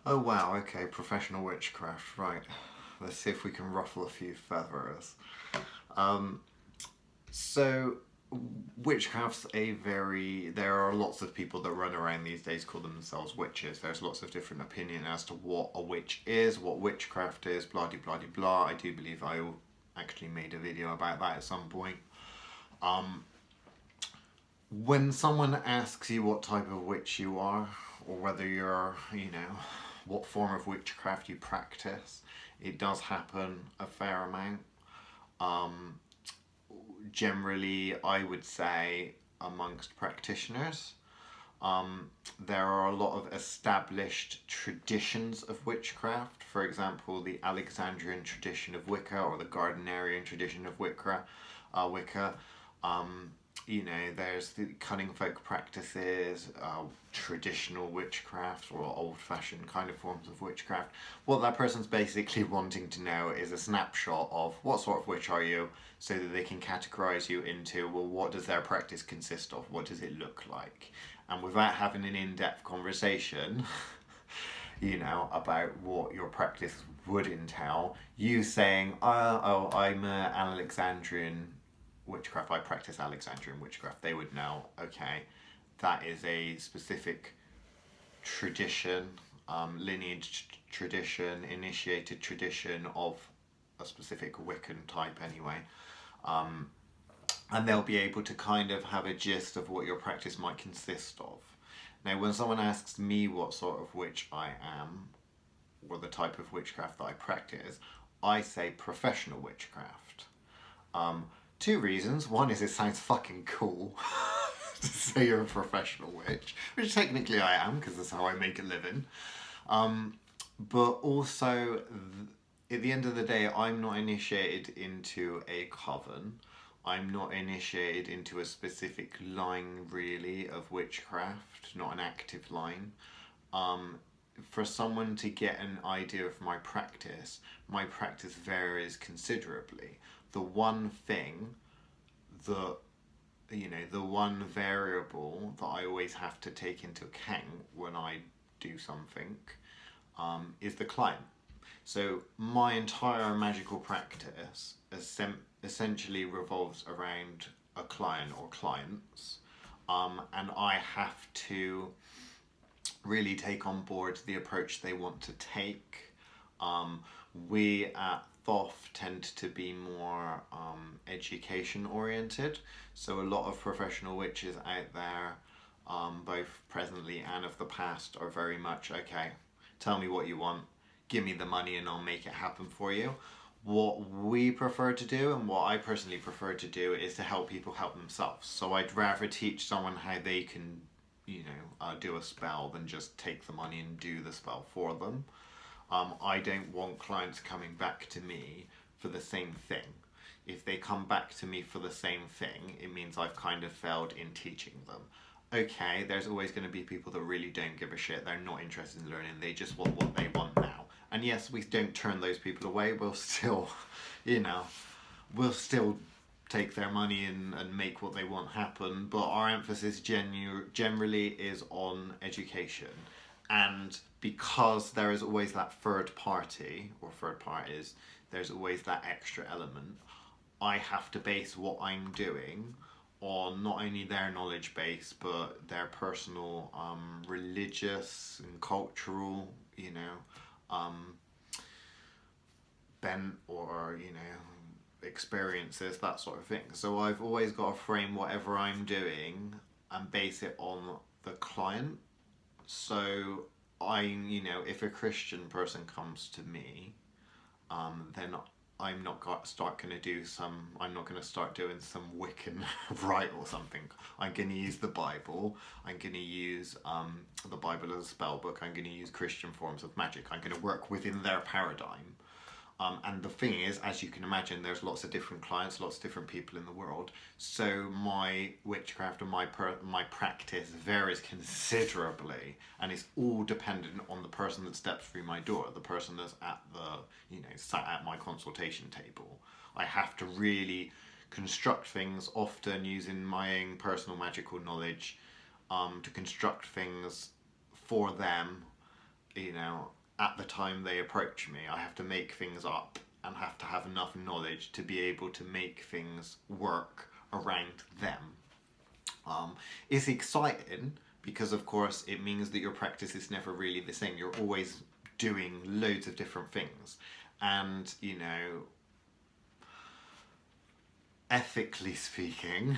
Oh wow, okay, professional witchcraft, right. Let's see if we can ruffle a few feathers. Um, so, witchcraft's a very. There are lots of people that run around these days call themselves witches. There's lots of different opinion as to what a witch is, what witchcraft is, blah de blah de blah. I do believe I actually made a video about that at some point. Um, when someone asks you what type of witch you are, or whether you're, what form of witchcraft you practice, it does happen a fair amount. Um, Generally, I would say amongst practitioners, um, there are a lot of established traditions of witchcraft. For example, the Alexandrian tradition of Wicca or the Gardnerian tradition of Wicca. Um, there's the cunning folk practices, traditional witchcraft, or old-fashioned kind of forms of witchcraft. What that person's basically wanting to know is a snapshot of what sort of witch are you, so that they can categorize you into, well, what does their practice consist of? What does it look like? And without having an in-depth conversation, about what your practice would entail, you saying, oh, I'm an Alexandrian witchcraft, I practice Alexandrian witchcraft, they would know, okay, that is a specific tradition, lineage tradition, initiated tradition of a specific Wiccan type anyway. Um, and they'll be able to kind of have a gist of what your practice might consist of. Now, when someone asks me what sort of witch I am, or the type of witchcraft that I practice, I say professional witchcraft. Um, Two reasons. One is it sounds fucking cool to say you're a professional witch, which technically I am because that's how I make a living. Um, but also, at the end of the day, I'm not initiated into a coven. I'm not initiated into a specific line, really, of witchcraft, not an active line. Um, for someone to get an idea of my practice varies considerably. The one thing that, the one variable that I always have to take into account when I do something, is the client. So my entire magical practice essentially revolves around a client or clients, and I have to really take on board the approach they want to take. Um, we at Thoth tend to be more education oriented, so a lot of professional witches out there, both presently and of the past, are very much okay. Tell me what you want, give me the money, and I'll make it happen for you. What we prefer to do, and what I personally prefer to do, is to help people help themselves. So I'd rather teach someone how they can, do a spell than just take the money and do the spell for them. I don't want clients coming back to me for the same thing. If they come back to me for the same thing, it means I've kind of failed in teaching them. Okay, there's always going to be people that really don't give a shit. They're not interested in learning. They just want what they want now. And yes, we don't turn those people away. We'll still, you know, we'll still take their money and make what they want happen. But our emphasis generally is on education. And because there is always that third party, or third parties, there's always that extra element. I have to base what I'm doing on not only their knowledge base, but their personal, religious and cultural, um, bent, or experiences, that sort of thing. So I've always got to frame whatever I'm doing and base it on the client. So if a Christian person comes to me, then I'm not got start gonna do some. I'm not gonna start doing some Wiccan rite or something. I'm gonna use the Bible. I'm gonna use the Bible as a spell book. I'm gonna use Christian forms of magic. I'm gonna work within their paradigm. And the thing is, as you can imagine, there's lots of different clients, lots of different people in the world. So my witchcraft and my practice varies considerably, and it's all dependent on the person that steps through my door, the person that's at sat at my consultation table. I have to really construct things, often using my own personal magical knowledge, to construct things for them you know, at the time they approach me, I have to make things up and have to have enough knowledge to be able to make things work around them. It's exciting because, of course, it means that your practice is never really the same. You're always doing loads of different things. And, you know, ethically speaking,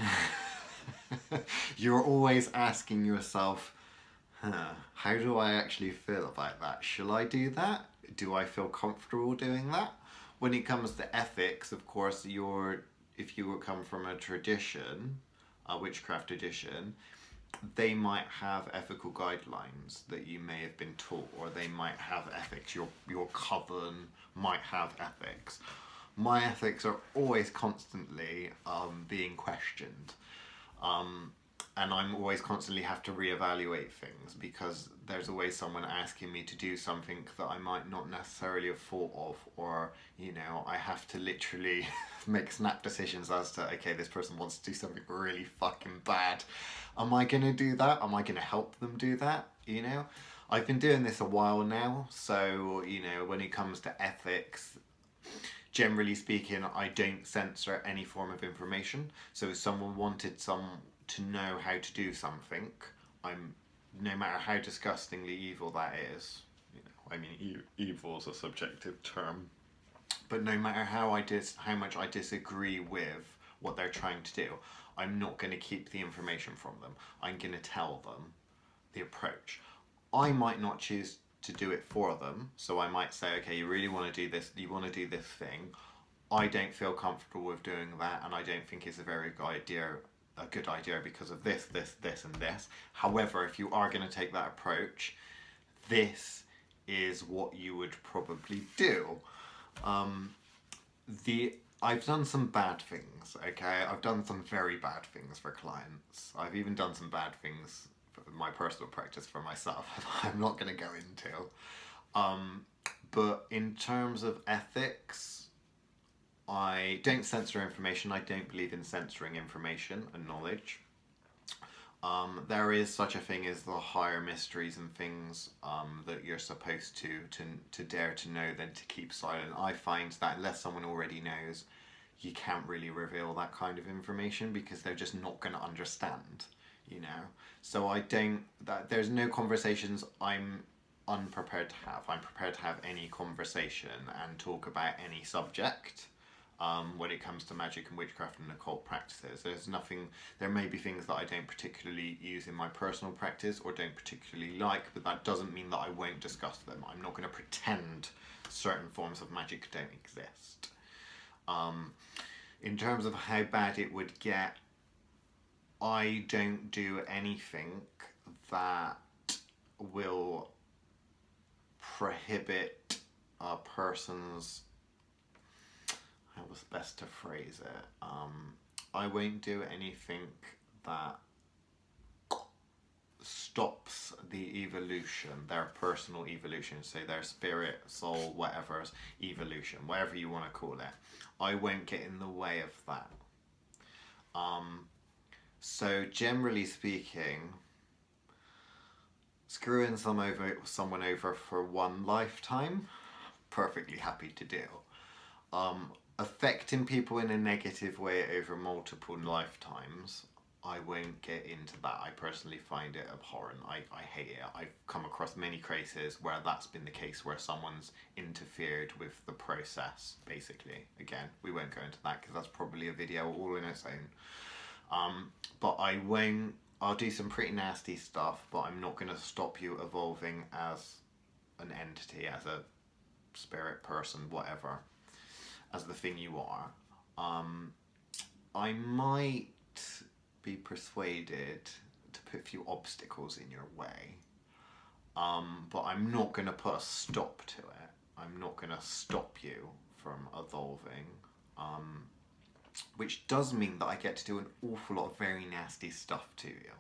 you're always asking yourself, how do I actually feel about that? Shall I do that? Do I feel comfortable doing that? When it comes to ethics, of course, if you come from a tradition, a witchcraft tradition, they might have ethical guidelines that you may have been taught, or they might have ethics. Your coven might have ethics. My ethics are always constantly being questioned. And I'm always constantly have to reevaluate things because there's always someone asking me to do something that I might not necessarily have thought of, or, you know, I have to literally make snap decisions as to, okay, this person wants to do something really fucking bad. Am I going to do that? Am I going to help them do that? You know? I've been doing this a while now, so, you know, when it comes to ethics, generally speaking, I don't censor any form of information. So if someone wanted to know how to do something, no matter how disgustingly evil that is, you know, I mean, evil is a subjective term, but no matter how much I disagree with what they're trying to do, I'm not going to keep the information from them. I'm going to tell them the approach. I might not choose to do it for them, so I might say, okay, you really want to do this, you want to do this thing. I don't feel comfortable with doing that, and I don't think it's a very good idea because of this, and this. However, if you are going to take that approach, this is what you would probably do. I've done some bad things, okay? I've done some very bad things for clients. I've even done some bad things for my personal practice for myself. I'm not going to go into. But in terms of ethics, I don't censor information. I don't believe in censoring information and knowledge. There is such a thing as the higher mysteries and things that you're supposed to dare to know than to keep silent. I find that unless someone already knows, you can't really reveal that kind of information because they're just not going to understand, you know. So there's no conversations I'm unprepared to have. I'm prepared to have any conversation and talk about any subject. When it comes to magic and witchcraft and occult practices, there may be things that I don't particularly use in my personal practice or don't particularly like, but that doesn't mean that I won't discuss them. I'm not going to pretend certain forms of magic don't exist. In terms of how bad it would get, I don't do anything that will prohibit a person's, how was best to phrase it? I won't do anything that stops the evolution, their personal evolution, so their spirit, soul, whatever's evolution, whatever you want to call it. I won't get in the way of that. So generally speaking, screwing someone over for one lifetime, perfectly happy to do. Affecting people in a negative way over multiple lifetimes, I won't get into that. I personally find it abhorrent. I hate it. I've come across many cases where that's been the case, where someone's interfered with the process, basically. Again, we won't go into that because that's probably a video all in its own. But I'll do some pretty nasty stuff, but I'm not going to stop you evolving as an entity, as a spirit, person, whatever, as the thing you are. I might be persuaded to put a few obstacles in your way, but I'm not going to put a stop to it. I'm not going to stop you from evolving, which does mean that I get to do an awful lot of very nasty stuff to you,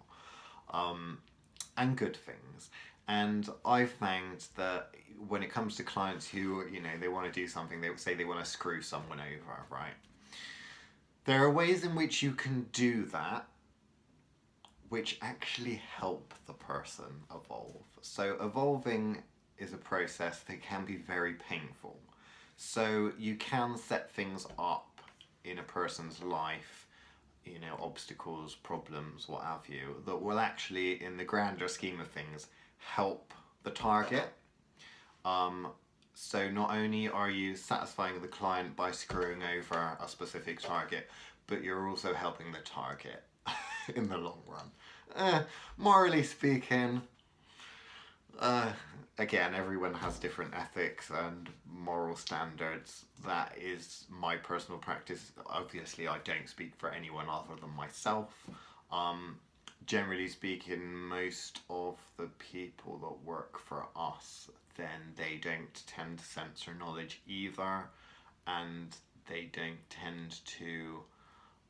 and good things. And I found that when it comes to clients who, you know, they want to do something, they say they want to screw someone over, right? There are ways in which you can do that which actually help the person evolve. So evolving is a process that can be very painful. So you can set things up in a person's life, you know, obstacles, problems, what have you, that will actually, in the grander scheme of things, help the target. Um, so not only are you satisfying the client by screwing over a specific target, but you're also helping the target in the long run. Morally speaking, uh, again, everyone has different ethics and moral standards. That is my personal practice. Obviously, I don't speak for anyone other than myself. Um, Generally speaking, most of the people that work for us, then they don't tend to censor knowledge either, and they don't tend to,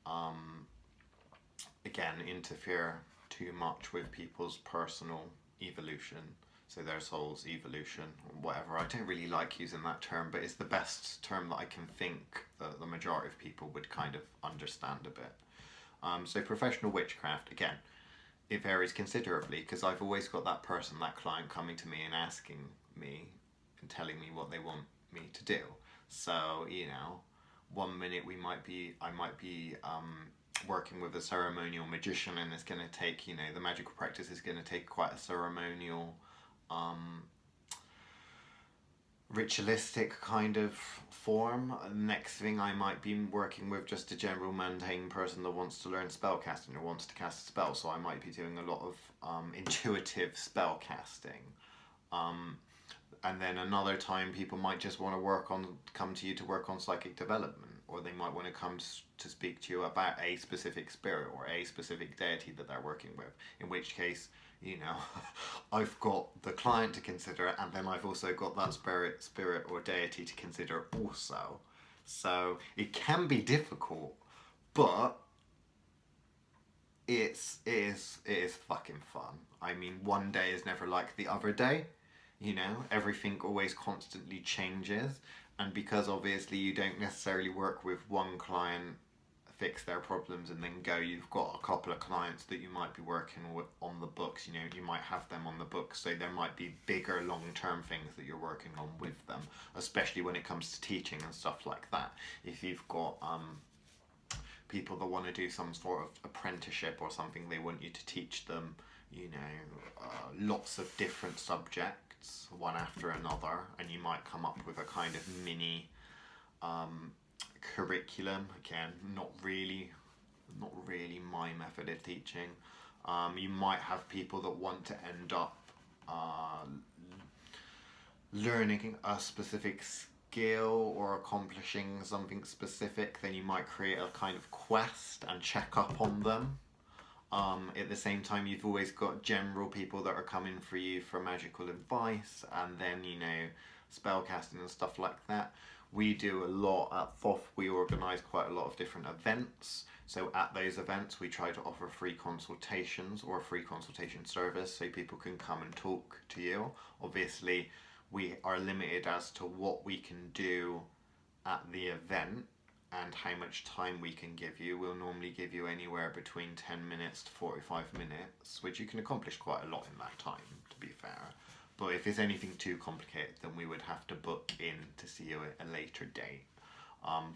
um, again, interfere too much with people's personal evolution. So their soul's evolution, or whatever. I don't really like using that term, but it's the best term that I can think that the majority of people would kind of understand a bit. So professional witchcraft, again, it varies considerably because I've always got that person, that client coming to me and asking me and telling me what they want me to do. So, you know, one minute I might be working with a ceremonial magician, and it's going to take, you know, the magical practice is going to take quite a ceremonial, ritualistic kind of form. Next thing, I might be working with just a general mundane person that wants to learn spell casting or wants to cast a spell, so I might be doing a lot of intuitive spell casting. And then another time, people might just want to come to you to work on psychic development, or they might want to come to speak to you about a specific spirit or a specific deity that they're working with, in which case, you know, I've got the client to consider, and then I've also got that spirit or deity to consider also. So it can be difficult, but it is fucking fun. I mean, one day is never like the other day. You know, everything always constantly changes, and because obviously you don't necessarily work with one client, fix their problems and then go, you've got a couple of clients that you might be working with on the books. You know, you might have them on the books, so there might be bigger long-term things that you're working on with them, especially when it comes to teaching and stuff like that. If you've got people that want to do some sort of apprenticeship or something, they want you to teach them, you know, lots of different subjects, one after another, and you might come up with a kind of mini curriculum. Again, not really my method of teaching. You might have people that want to end up learning a specific skill or accomplishing something specific. Then you might create a kind of quest and check up on them. At the same time, you've always got general people that are coming for you for magical advice, and then, you know, spellcasting and stuff like that. We do a lot at Thoth. We organise quite a lot of different events. So at those events, we try to offer free consultations or a free consultation service so people can come and talk to you. Obviously, we are limited as to what we can do at the event and how much time we can give you. We'll normally give you anywhere between 10 minutes to 45 minutes, which you can accomplish quite a lot in that time, to be fair. But if it's anything too complicated, then we would have to book in to see you at a later date.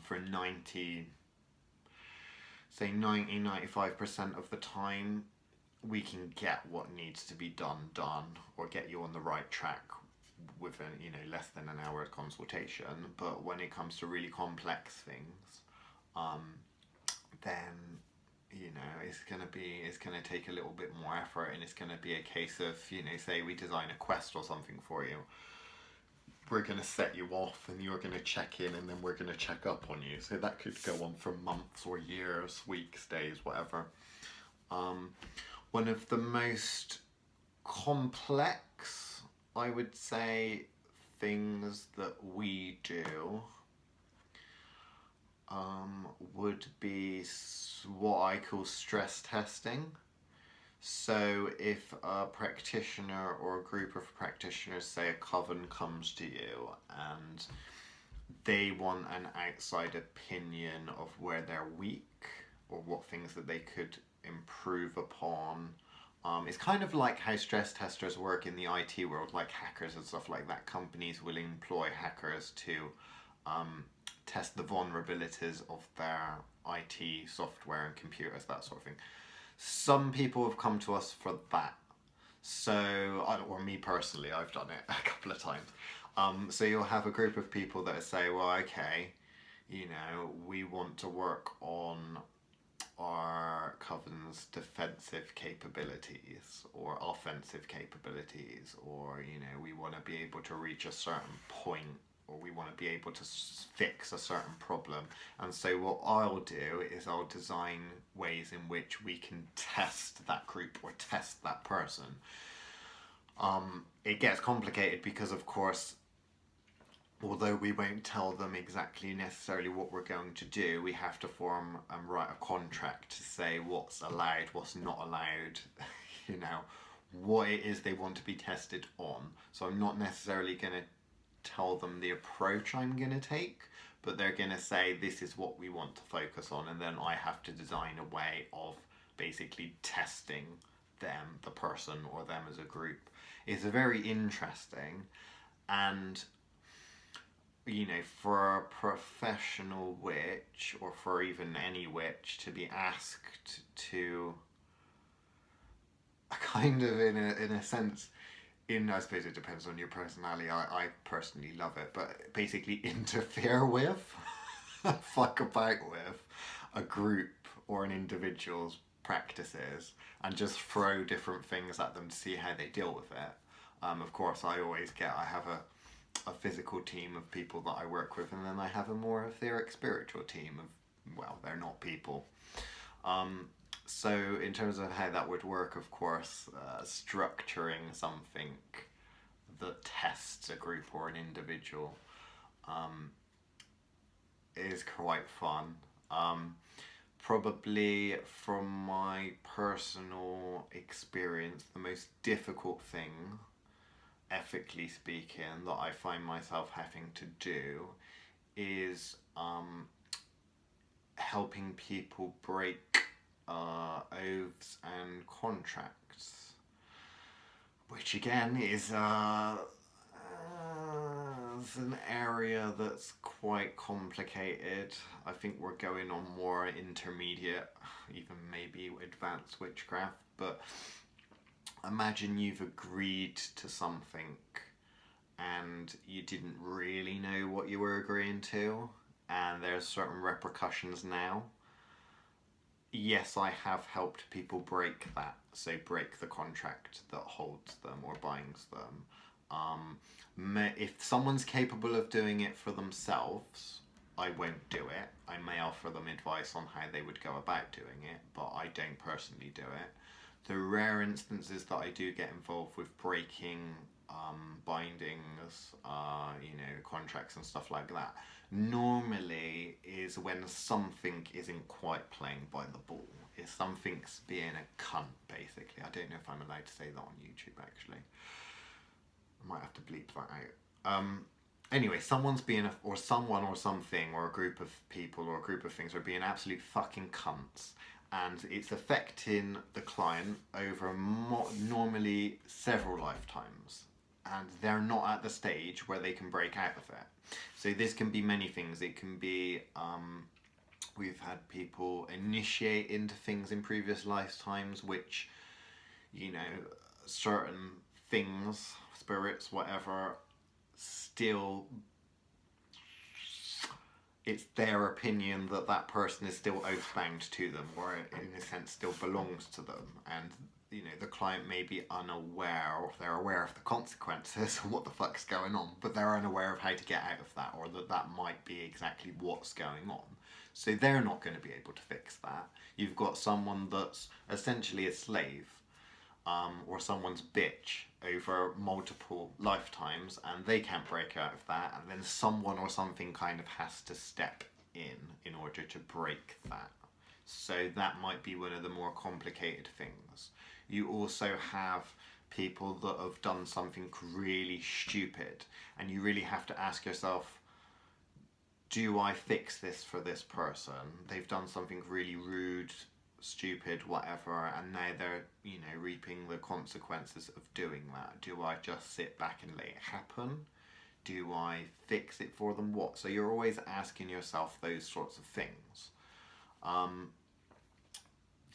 For 95% of the time, we can get what needs to be done, or get you on the right track within, you know, less than an hour consultation. But when it comes to really complex things, then, you know, it's gonna take a little bit more effort, and it's gonna be a case of, you know, say we design a quest or something for you, we're gonna set you off and you're gonna check in, and then we're gonna check up on you. So that could go on for months or years, weeks, days, whatever. One of the most complex, I would say, things that we do would be what I call stress testing. So if a practitioner or a group of practitioners, say a coven, comes to you and they want an outside opinion of where they're weak or what things that they could improve upon, It's kind of like how stress testers work in the IT world, like hackers and stuff like that. Companies will employ hackers to um, test the vulnerabilities of their IT software and computers, that sort of thing. Some people have come to us for that. So, or me personally, I've done it a couple of times. So you'll have a group of people that say, well, okay, we want to work on our coven's defensive capabilities or offensive capabilities, or we want to be able to reach a certain point, or we want to be able to fix a certain problem. And so what I'll do is I'll design ways in which we can test that group or test that person. It gets complicated because, of course, although we won't tell them exactly necessarily what we're going to do, we have to form and write a contract to say what's allowed, what's not allowed, what it is they want to be tested on. So I'm not necessarily going to tell them the approach I'm going to take, but they're going to say this is what we want to focus on, and then I have to design a way of basically testing them, the person, or them as a group. It's very interesting, and for a professional witch, or for even any witch, to be asked to kind of in a sense, I suppose it depends on your personality. I personally love it, but basically interfere with, fuck about with a group or an individual's practices and just throw different things at them to see how they deal with it. Of course, I have a physical team of people that I work with, and then I have a more etheric spiritual team of, well, they're not people. So in terms of how that would work, of course, structuring something that tests a group or an individual is quite fun. Probably from my personal experience, the most difficult thing, ethically speaking, that I find myself having to do is helping people break oaths and contracts, which again is an area that's quite complicated. I think we're going on more intermediate, even maybe advanced witchcraft, but imagine you've agreed to something and you didn't really know what you were agreeing to, and there's certain repercussions now. Yes, I have helped people break that, so break the contract that holds them or binds them. If someone's capable of doing it for themselves, I won't do it. I may offer them advice on how they would go about doing it, but I don't personally do it. The rare instances that I do get involved with breaking bindings, contracts and stuff like that, normally is when something isn't quite playing by the ball. If something's being a cunt, basically. I don't know if I'm allowed to say that on YouTube, actually. I might have to bleep that out. Anyway, someone's being or someone or something or a group of people or a group of things are being absolute fucking cunts, and it's affecting the client over normally several lifetimes, and they're not at the stage where they can break out of it. So this can be many things. It can be we've had people initiate into things in previous lifetimes, which, certain things, spirits, whatever, still, it's their opinion that that person is still oath-bound to them, or in a sense still belongs to them, and the client may be unaware, or they're aware of the consequences and what the fuck's going on, but they're unaware of how to get out of that, or that might be exactly what's going on. So they're not going to be able to fix that. You've got someone that's essentially a slave, or someone's bitch over multiple lifetimes, and they can't break out of that, and then someone or something kind of has to step in order to break that. So that might be one of the more complicated things. You also have people that have done something really stupid, and you really have to ask yourself, do I fix this for this person? They've done something really rude stupid, whatever, and now they're, you know, reaping the consequences of doing that. Do I just sit back and let it happen? Do I fix it for them? What? So you're always asking yourself those sorts of things.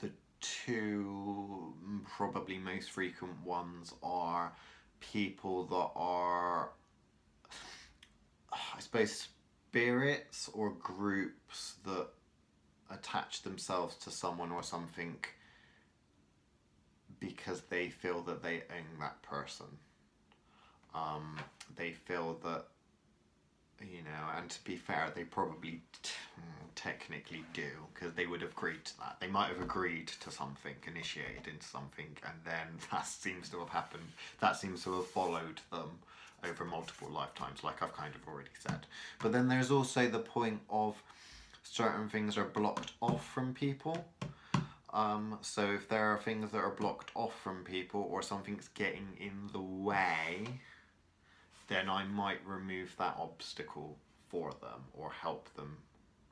The two probably most frequent ones are people that are, I suppose, spirits or groups that attach themselves to someone or something because they feel that they own that person. They feel that, you know, and to be fair, they probably technically do, because they would have agreed to that. They might have agreed to something, initiated into something, and then that seems to have happened. That seems to have followed them over multiple lifetimes, like I've kind of already said. But then there's also the point of certain things are blocked off from people. So if there are things that are blocked off from people, or something's getting in the way, then I might remove that obstacle for them, or help them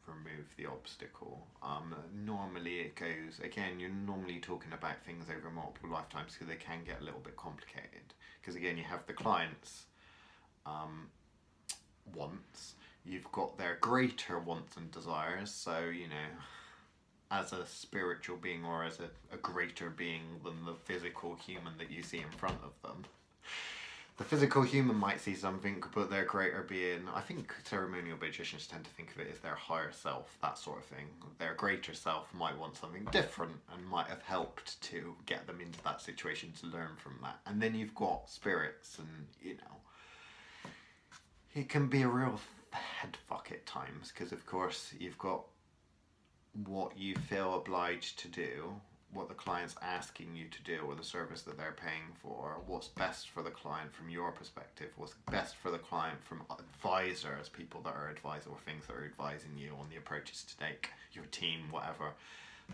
remove the obstacle. Normally it goes, again, you're normally talking about things over multiple lifetimes, because they can get a little bit complicated. Because again, you have the client's wants, you've got their greater wants and desires. So, you know, as a spiritual being, or as a greater being than the physical human that you see in front of them, the physical human might see something, but their greater being, I think ceremonial magicians tend to think of it as their higher self, that sort of thing. Their greater self might want something different, and might have helped to get them into that situation to learn from that. And then you've got spirits, and, you know, it can be a real head fuck at times, because of course you've got what you feel obliged to do, what the client's asking you to do, or the service that they're paying for, what's best for the client from your perspective, what's best for the client from advisors, people that are advising, or things that are advising you on the approaches to take, your team, whatever,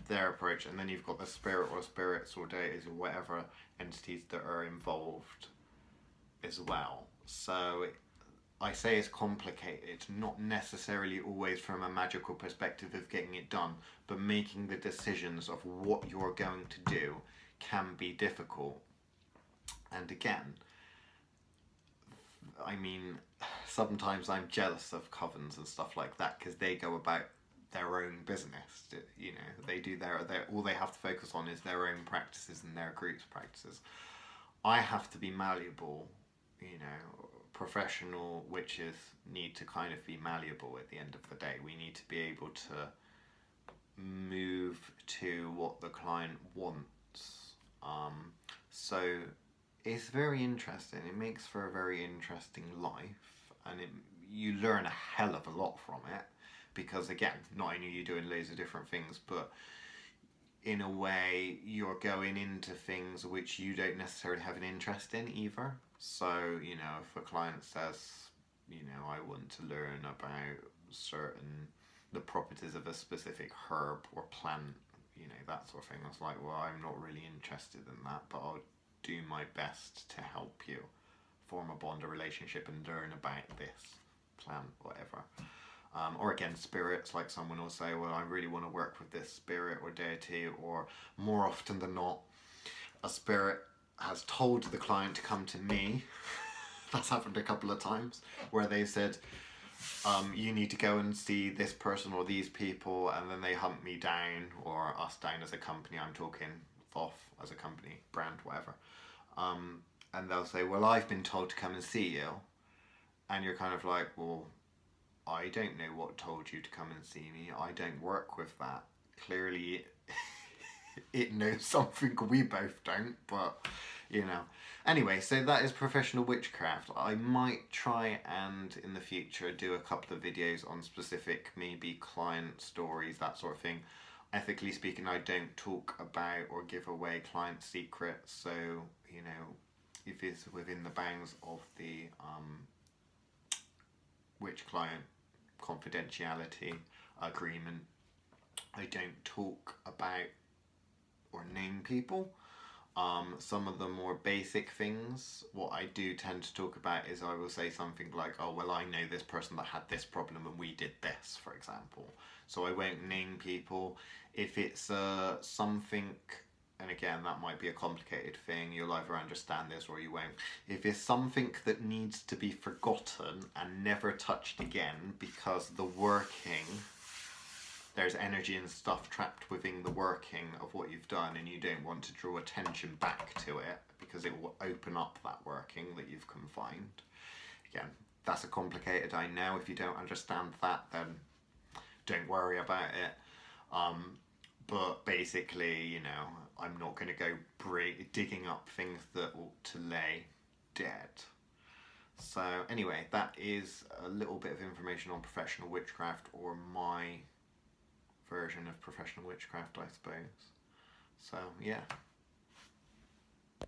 their approach. And then you've got the spirit or spirits or deities or whatever entities that are involved as well. So I say it's complicated, not necessarily always from a magical perspective of getting it done, but making the decisions of what you're going to do can be difficult. And again, I mean, sometimes I'm jealous of covens and stuff like that, because they go about their own business. You know, they do their all they have to focus on is their own practices and their group's practices. I have to be malleable, you know. Professional witches need to kind of be malleable at the end of the day. We need to be able to move to what the client wants. So it's very interesting. It makes for a very interesting life, and you learn a hell of a lot from it, because again, not only are you doing loads of different things, but in a way you're going into things which you don't necessarily have an interest in either. So, you know, if a client says, you know, I want to learn about the properties of a specific herb or plant, you know, that sort of thing, I was like, well, I'm not really interested in that, but I'll do my best to help you form a bond, a relationship, and learn about this plant, whatever. Or again, spirits, like someone will say, well, I really want to work with this spirit or deity, or more often than not, a spirit has told the client to come to me. That's happened a couple of times, where they said, you need to go and see this person or these people, and then they hunt me down, or us down as a company. I'm talking Thoth as a company, brand, whatever. And they'll say, well, I've been told to come and see you. And you're kind of like, well, I don't know what told you to come and see me. I don't work with that. Clearly, it knows something we both don't, but, you know. Anyway, so that is professional witchcraft. I might try and, in the future, do a couple of videos on specific, maybe client stories, that sort of thing. Ethically speaking, I don't talk about or give away client secrets, so, you know, if it's within the bounds of the witch client confidentiality agreement, I don't talk about or name people. Some of the more basic things, what I do tend to talk about is I will say something like, oh, well, I know this person that had this problem and we did this, for example. So I won't name people. If it's something, and again, that might be a complicated thing, you'll either understand this or you won't. If it's something that needs to be forgotten and never touched again because the working, there's energy and stuff trapped within the working of what you've done and you don't want to draw attention back to it because it will open up that working that you've confined. Again, that's a complicated, I know. If you don't understand that, then don't worry about it. But basically, you know, I'm not going to go digging up things that ought to lay dead. So anyway, that is a little bit of information on professional witchcraft, or my version of professional witchcraft, I suppose. So yeah.